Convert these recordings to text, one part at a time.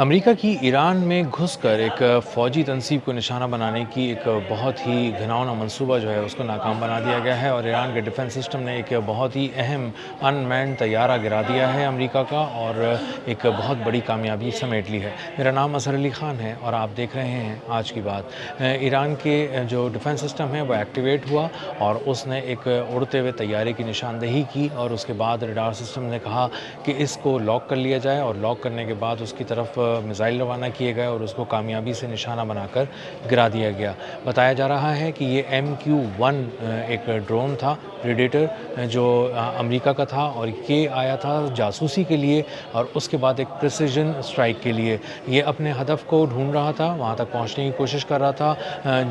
امریکہ کی ایران میں گھس کر ایک فوجی تنصیب کو نشانہ بنانے کی ایک بہت ہی گھناؤنا منصوبہ جو ہے اس کو ناکام بنا دیا گیا ہے، اور ایران کے ڈیفنس سسٹم نے ایک بہت ہی اہم ان مینڈ طیارہ گرا دیا ہے امریکہ کا، اور ایک بہت بڑی کامیابی سمیٹ لی ہے۔ میرا نام اظہر علی خان ہے اور آپ دیکھ رہے ہیں آج کی بات۔ ایران کے جو ڈیفنس سسٹم ہے وہ ایکٹیویٹ ہوا اور اس نے ایک اڑتے ہوئے طیارے کی نشاندہی کی، اور اس کے بعد ریڈار سسٹم نے کہا کہ اس کو لاک کر لیا جائے، اور لاک کرنے کے بعد اس کی طرف میزائل روانہ کیے گئے اور اس کو کامیابی سے نشانہ بنا کر گرا دیا گیا۔ بتایا جا رہا ہے کہ یہ MQ-1 ایک ڈرون تھا، پریڈیٹر، جو امریکہ کا تھا، اور یہ آیا تھا جاسوسی کے لیے اور اس کے بعد ایک پریسیجن اسٹرائک کے لیے۔ یہ اپنے ہدف کو ڈھونڈ رہا تھا، وہاں تک پہنچنے کی کوشش کر رہا تھا،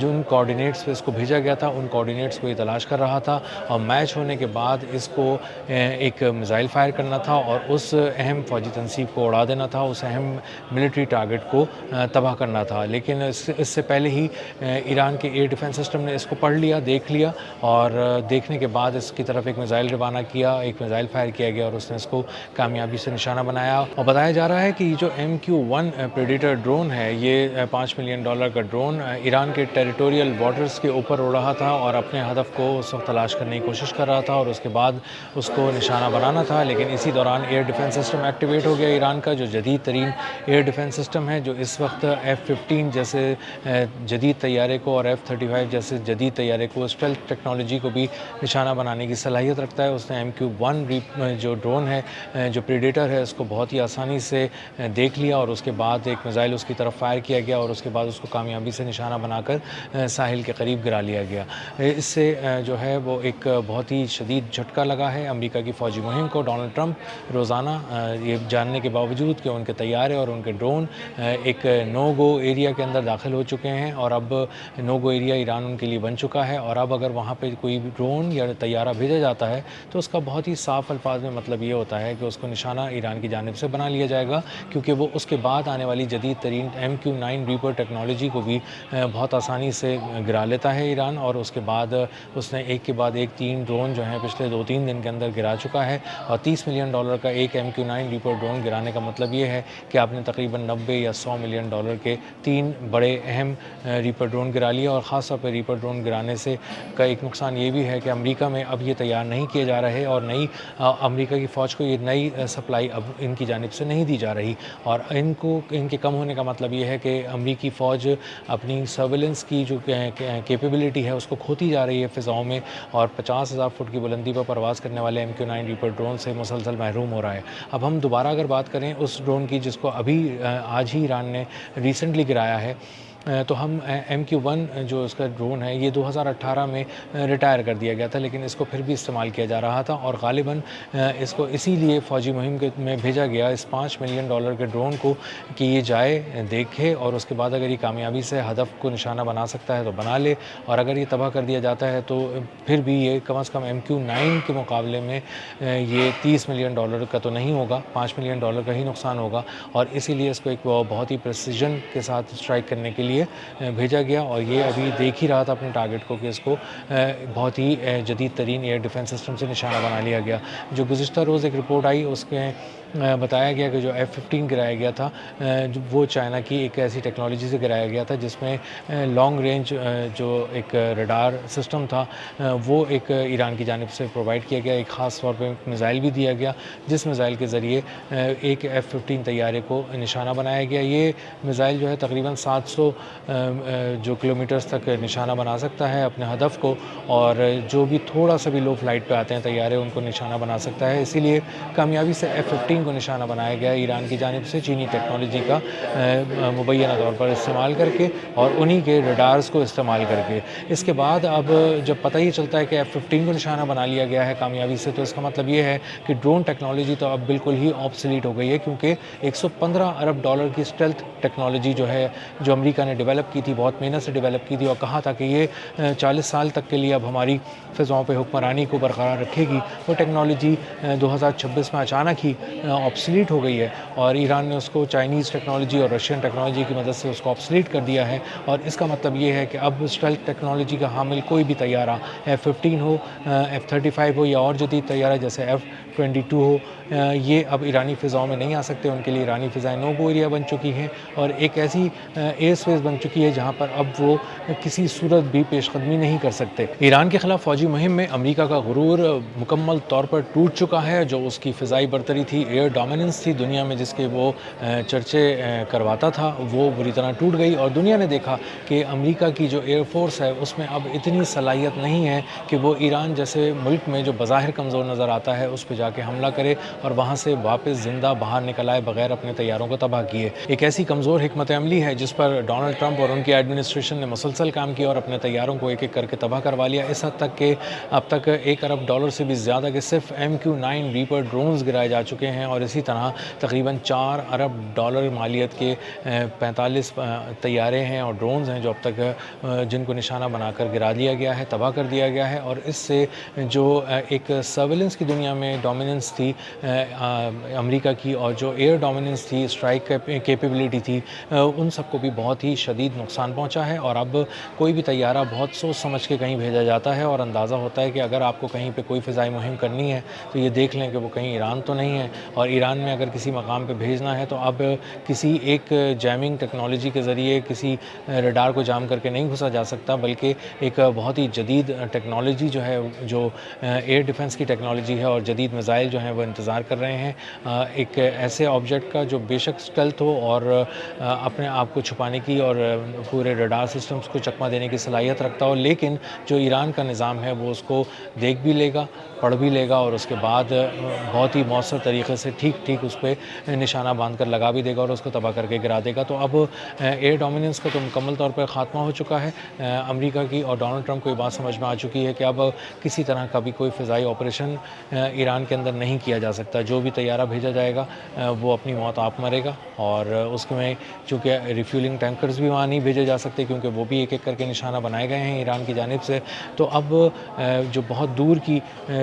جن کوآرڈینیٹس پہ اس کو بھیجا گیا تھا ان کوآرڈینیٹس کو یہ تلاش کر رہا تھا، اور میچ ہونے کے بعد اس کو ایک میزائل فائر کرنا تھا اور اس اہم فوجی تنصیب کو اڑا دینا تھا، اس اہم ملٹری ٹارگٹ کو تباہ کرنا تھا۔ لیکن اس سے پہلے ہی ایران کے ایئر ڈیفنس سسٹم نے اس کو پڑھ لیا، دیکھ لیا، اور دیکھنے کے بعد اس کی طرف ایک میزائل روانہ کیا، ایک میزائل فائر کیا گیا اور اس نے اس کو کامیابی سے نشانہ بنایا۔ اور بتایا جا رہا ہے کہ یہ جو MQ-1 پریڈیٹر ڈرون ہے، یہ $5 ملین کا ڈرون ایران کے ٹیریٹوریل واٹرز کے اوپر اڑ رہا تھا اور اپنے ہدف کو اس وقت تلاش کرنے کی کوشش کر رہا تھا، اور اس کے بعد اس کو نشانہ بنانا تھا۔ لیکن اسی دوران ایئر ڈیفنس سسٹم ایکٹیویٹ ہو گیا ایران کا، جو جدید ترین ایئر ڈیفنس سسٹم ہے، جو اس وقت F-15 جیسے جدید طیارے کو اور F-35 جیسے جدید طیارے کو، اسٹیلتھ ٹیکنالوجی کو بھی نشانہ بنانے کی صلاحیت رکھتا ہے۔ اس نے MQ-1 جو ڈرون ہے، جو پریڈیٹر ہے، اس کو بہت ہی آسانی سے دیکھ لیا، اور اس کے بعد ایک میزائل اس کی طرف فائر کیا گیا اور اس کے بعد اس کو کامیابی سے نشانہ بنا کر ساحل کے قریب گرا لیا گیا۔ اس سے جو ہے وہ ایک بہت ہی شدید جھٹکا لگا ہے امریکہ کی فوجی مہم کو۔ ڈونلڈ ٹرمپ روزانہ یہ جاننے کے باوجود کہ ان کے طیارے اور ان کے ڈرون ایک نو گو ایریا کے اندر داخل ہو چکے ہیں، اور اب نو گو ایریا ایران ان کے لیے بن چکا ہے، اور اب اگر وہاں پہ کوئی ڈرون یا طیارہ بھیجا جاتا ہے تو اس کا بہت ہی صاف الفاظ میں مطلب یہ ہوتا ہے کہ اس کو نشانہ ایران کی جانب سے بنا لیا جائے گا، کیونکہ وہ اس کے بعد آنے والی جدید ترین MQ-9 ریپر ٹیکنالوجی کو بھی بہت آسانی سے گرا لیتا ہے ایران، اور اس کے بعد اس نے ایک کے بعد ایک 3 ڈرون جو ہیں پچھلے 2-3 دن کے اندر گرا چکا ہے، اور $30 ملین کا ایک MQ-9 ریپر ڈرون گرانے کا مطلب یہ ہے کہ آپ نے تقریباً 90 یا $100 ملین کے 3 بڑے اہم ریپر ڈرون گرا لیے۔ اور خاص طور پہ ریپر ڈرون گرانے سے کا ایک نقصان یہ بھی ہے کہ امریکہ میں اب یہ تیار نہیں کیے جا رہے، اور نئی امریکہ کی فوج کو یہ نئی سپلائی اب ان کی جانب سے نہیں دی جا رہی، اور ان کے کم ہونے کا مطلب یہ ہے کہ امریکی فوج اپنی سرویلنس کی جو کیپیبلٹی ہے اس کو کھوتی جا رہی ہے فضاؤں میں، اور 50,000 فٹ کی بلندی پر پرواز کرنے والے MQ-9 ریپر ڈرون سے مسلسل محروم ہو رہا ہے۔ اب ہم دوبارہ اگر بات کریں اس ڈرون کی جس کو ابھی آج ہی ایران نے ریسنٹلی گرایا ہے، تو ہم MQ-1 جو اس کا ڈرون ہے یہ 2018 میں ریٹائر کر دیا گیا تھا، لیکن اس کو پھر بھی استعمال کیا جا رہا تھا، اور غالباً اس کو اسی لیے فوجی مہم میں بھیجا گیا اس $5 ملین کے ڈرون کو، کہ یہ جائے، دیکھے، اور اس کے بعد اگر یہ کامیابی سے ہدف کو نشانہ بنا سکتا ہے تو بنا لے، اور اگر یہ تباہ کر دیا جاتا ہے تو پھر بھی یہ کم از کم MQ-9 کے مقابلے میں یہ $30 ملین کا تو نہیں ہوگا، $5 ملین کا ہی نقصان ہوگا، اور اسی لیے اس کو ایک بہت ہی پریسیجن کے ساتھ اسٹرائک کرنے کے لیے بھیجا گیا، اور یہ ابھی دیکھ ہی رہا تھا اپنے ٹارگٹ کو کہ اس کو بہت ہی جدید ترین ایئر ڈیفنس سسٹم سے نشانہ بنا لیا گیا۔ جو گزشتہ روز ایک رپورٹ آئی اس کے بتایا گیا کہ جو F-15 گرایا گیا تھا وہ چائنا کی ایک ایسی ٹیکنالوجی سے گرایا گیا تھا جس میں لانگ رینج جو ایک ریڈار سسٹم تھا وہ ایک ایران کی جانب سے پرووائڈ کیا گیا، ایک خاص طور پہ میزائل بھی دیا گیا، جس میزائل کے ذریعے ایک F-15 طیارے کو نشانہ بنایا گیا۔ یہ میزائل جو ہے تقریباً 700 جو کلومیٹرز تک نشانہ بنا سکتا ہے اپنے ہدف کو، اور جو بھی تھوڑا سا بھی لو فلائٹ پہ آتے ہیں طیارے ان کو نشانہ بنا سکتا ہے، اسی لیے کامیابی سے F-15 کو نشانہ بنایا گیا ایران کی جانب سے چینی ٹیکنالوجی کا مبینہ طور پر استعمال کر کے، اور انہی کے ریڈارز کو استعمال کر کے۔ اس کے بعد اب جب پتہ ہی چلتا ہے کہ F-15 کو نشانہ بنا لیا گیا ہے کامیابی سے، تو اس کا مطلب یہ ہے کہ ڈرون ٹیکنالوجی تو اب بالکل ہی آبسلیٹ ہو گئی ہے، کیونکہ $115 ارب کی اسٹیلتھ ٹیکنالوجی جو ہے جو امریکہ نے ڈیولپ کی تھی، بہت محنت سے ڈیولپ کی تھی، اور کہا تھا کہ یہ 40 سال تک کے لیے اب ہماری فضاؤں پہ حکمرانی کو برقرار رکھے گی، وہ ٹیکنالوجی 2026 میں اچانک ہی آبسلیٹ ہو گئی ہے، اور ایران نے اس کو چائنیز ٹیکنالوجی اور رشین ٹیکنالوجی کی مدد سے اس کو آبسلیٹ کر دیا ہے، اور اس کا مطلب یہ ہے کہ اب اسٹیلتھ ٹیکنالوجی کا حامل کوئی بھی طیارہ F-15 ہو، F-35 ہو، یا اور جدید طیارہ جیسے F-22 ہو، یہ اب ایرانی فضاؤں میں نہیں آ سکتے. ان کے لیے ایرانی فضائیں نو گو ایریا بن چکی ہیں اور ایک ایسی ایئر اسپیس بن چکی ہے جہاں پر اب وہ کسی صورت بھی پیش قدمی نہیں کر سکتے. ایران کے خلاف فوجی مہم میں امریکہ کا غرور مکمل طور پر ٹوٹ چکا ہے. جو اس کی فضائی برتری تھی، ایئر ڈومیننس تھی دنیا میں جس کے وہ چرچے کرواتا تھا، وہ بری طرح ٹوٹ گئی اور دنیا نے دیکھا کہ امریکہ کی جو ایئر فورس ہے اس میں اب اتنی صلاحیت نہیں ہے کہ وہ ایران جیسے ملک میں جو بظاہر کمزور نظر آتا ہے اس پہ جا کے حملہ کرے اور وہاں سے واپس زندہ باہر نکل آئے بغیر اپنے طیاروں کو تباہ کیے. ایک ایسی کمزور حکمت عملی ہے جس پر ڈونلڈ ٹرمپ اور ان کی ایڈمنسٹریشن نے مسلسل کام کیا اور اپنے طیاروں کو ایک ایک کر کے تباہ کروا لیا. اس حد تک کہ اب تک $1 ارب سے بھی زیادہ کے صرف MQ-9 ریپر ڈرونز گرائے جا چکے ہیں اور اسی طرح تقریباً $4 ارب مالیت کے 45 طیارے ہیں اور ڈرونز ہیں جو اب تک جن کو نشانہ بنا کر گرا دیا گیا ہے، تباہ کر دیا گیا ہے. اور اس سے جو ایک سرویلنس کی دنیا میں ڈومیننس تھی امریکہ کی اور جو ایئر ڈومیننس تھی، اسٹرائک کیپیبلٹی تھی، ان سب کو بھی بہت ہی شدید نقصان پہنچا ہے. اور اب کوئی بھی طیارہ بہت سوچ سمجھ کے کہیں بھیجا جاتا ہے اور اندازہ ہوتا ہے کہ اگر آپ کو کہیں پہ کوئی فضائی مہم کرنی ہے تو یہ دیکھ لیں کہ وہ کہیں ایران تو نہیں ہے. اور ایران میں اگر کسی مقام پہ بھیجنا ہے تو اب کسی ایک جیمنگ ٹیکنالوجی کے ذریعے کسی ریڈار کو جام کر کے نہیں گھسا جا سکتا، بلکہ ایک بہت ہی جدید ٹیکنالوجی جو ہے، جو ایئر ڈیفنس کی ٹیکنالوجی ہے اور جدید میزائل جو ہیں وہ انتظار کر رہے ہیں. ایک ایسے آبجیکٹ کا جو بے شک اسٹیلتھ ہو اور اپنے آپ کو چھپانے کی اور پورے ریڈار سسٹمز کو چکمہ دینے کی صلاحیت رکھتا ہو، لیکن جو ایران کا نظام ہے وہ اس کو دیکھ بھی لے گا، پڑھ بھی لے گا اور اس کے بعد بہت ہی مؤثر طریقے سے ٹھیک اس پہ نشانہ باندھ کر لگا بھی دے گا اور اس کو تباہ کر کے گرا دے گا. تو اب ایئر ڈومیننس کا تو مکمل طور پر خاتمہ ہو چکا ہے امریکہ کی، اور ڈونلڈ ٹرمپ کو یہ بات سمجھ میں آ چکی ہے کہ اب کسی طرح کا بھی کوئی فضائی آپریشن ایران کے اندر نہیں کیا جا سکتا. جو بھی طیارہ بھیجا جائے گا وہ اپنی موت آپ مرے گا. اور اس میں چونکہ ریفیولنگ ٹینکرز بھی وہاں نہیں بھیجے جا سکتے کیونکہ وہ بھی ایک ایک کر کے نشانہ بنائے گئے ہیں ایران کی جانب سے. تو اب جو بہت دور کی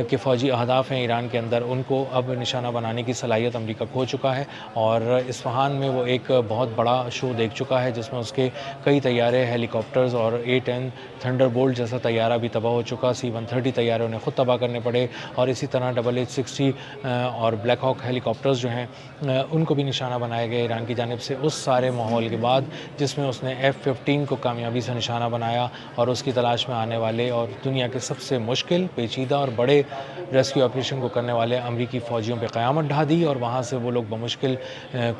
کے فوجی اہداف ہیں ایران کے اندر، ان کو اب نشانہ بنانے کی صلاحیت امریکہ کھو چکا ہے. اور اصفہان میں وہ ایک بہت بڑا شو دیکھ چکا ہے جس میں اس کے کئی طیارے، ہیلی کاپٹرز اور A-10 تھنڈر بولٹ جیسا طیارہ بھی تباہ ہو چکا. C-130 طیارے انہیں خود تباہ کرنے پڑے اور اسی طرح H-60 اور بلیک ہاک ہیلی کاپٹرز جو ہیں ان کو بھی نشانہ بنایا گیا ایران کی جانب سے. اس سارے ماحول کے بعد جس میں اس نے F-15 کو کامیابی سے نشانہ بنایا اور اس کی تلاش میں آنے والے اور دنیا کے سب سے مشکل، پیچیدہ اور بڑے ریسکیو آپریشن کو کرنے والے امریکی فوجیوں پہ قیامت ڈھا دی. اور وہاں سے وہ لوگ بمشکل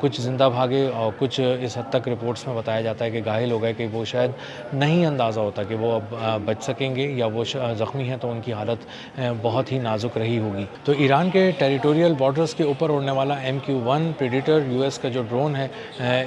کچھ زندہ بھاگے اور کچھ اس حد تک رپورٹس میں بتایا جاتا ہے کہ گھائل ہو گئے کہ وہ شاید نہیں اندازہ ہوتا کہ وہ اب بچ سکیں گے یا وہ زخمی ہیں تو ان کی حالت بہت ہی نازک رہی ہوگی. تو ایران کے ٹیریٹوریل بارڈرز کے اوپر اڑنے والا MQ-1 پریڈیٹر US کا جو ڈرون ہے،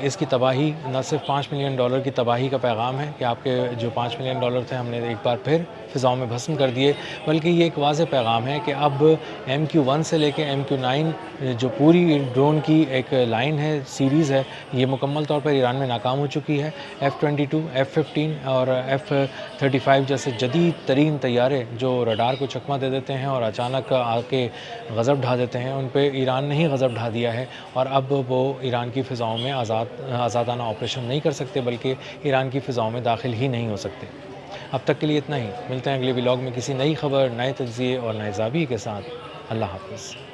اس کی تباہی نہ صرف $5 ملین کی تباہی کا پیغام ہے کہ آپ کے جو $5 ملین تھے ہم نے ایک بار پھر فضاؤں میں بھسم کر دیے، بلکہ یہ ایک واضح پیغام ہے کہ اب MQ-1 سے لے کے MQ-9 جو پوری ڈرون کی ایک لائن ہے، سیریز ہے، یہ مکمل طور پر ایران میں ناکام ہو چکی ہے. F-22، F-15 اور F-35 جیسے جدید ترین طیارے جو رڈار کو چکمہ دے دیتے ہیں اور اچانک آ کے غضب ڈھا دیتے ہیں، ان پہ ایران نے ہی غضب ڈھا دیا ہے اور اب وہ ایران کی فضاؤں میں آزادانہ آپریشن نہیں کر سکتے، بلکہ ایران کی فضاؤں میں داخل ہی نہیں ہو سکتے. اب تک کے لیے اتنا ہی. ملتے ہیں اگلے ولاگ میں کسی نئی خبر، نئے تجزیے اور نئے زاویے کے ساتھ. اللہ حافظ.